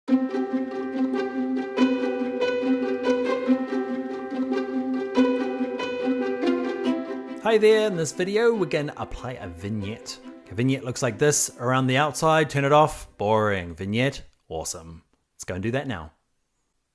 Hi there, in this video we're going to apply a vignette. A vignette looks like this around the outside, turn it off, boring. Vignette, awesome. Let's go and do that now.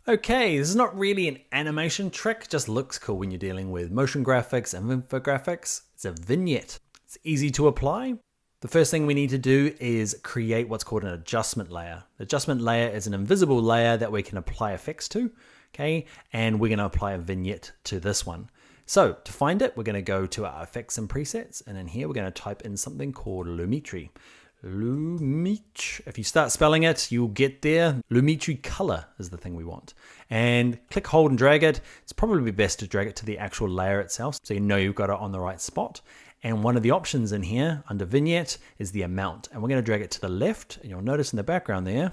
Okay, this is not really an animation trick, just looks cool when you're dealing with motion graphics and infographics. It's a vignette. It's easy to apply. The first thing we need to do is create what's called an adjustment layer. The adjustment layer is an invisible layer that we can apply effects to, okay? And we're gonna apply a vignette to this one. So to find it, we're going to go to our effects and presets, and in here we're going to type in something called Lumetri. Lumetri. If you start spelling it, you'll get there. Lumetri color is the thing we want. And click, hold, and drag it. It's probably best to drag it to the actual layer itself so you know you've got it on the right spot. And one of the options in here under vignette is the amount. And we're going to drag it to the left. And you'll notice in the background there,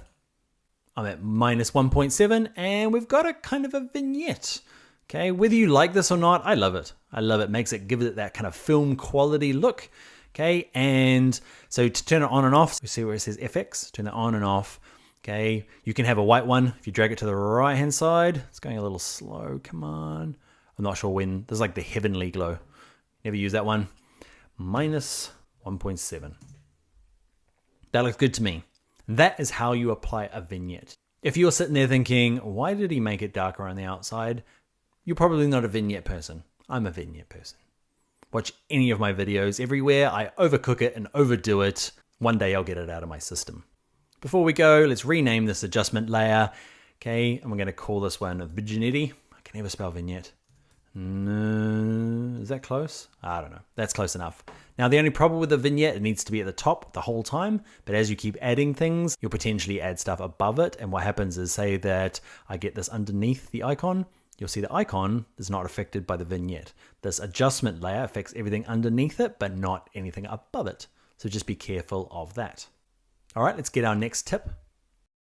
I'm at -1.7, and we've got a kind of a vignette. Okay, whether you like this or not, I love it. I love it. Makes it, give it that kind of film quality look. Okay, and so to turn it on and off, you see where it says FX, turn it on and off. Okay, you can have a white one. If you drag it to the right hand side, it's going a little slow, come on. I'm not sure when, there's like the heavenly glow. Never use that one. -1.7. That looks good to me. That is how you apply a vignette. If you're sitting there thinking, why did he make it darker on the outside? You're probably not a vignette person. I'm a vignette person. Watch any of my videos everywhere. I overcook it and overdo it. One day I'll get it out of my system. Before we go, let's rename this adjustment layer. Okay, and we're going to call this one Vignette. I can never spell vignette. No, is that close? I don't know. That's close enough. Now the only problem with the vignette, it needs to be at the top the whole time. But as you keep adding things, you'll potentially add stuff above it. And what happens is, say that I get this underneath the icon. You'll see the icon is not affected by the vignette. This adjustment layer affects everything underneath it, but not anything above it. So just be careful of that. All right, let's get our next tip.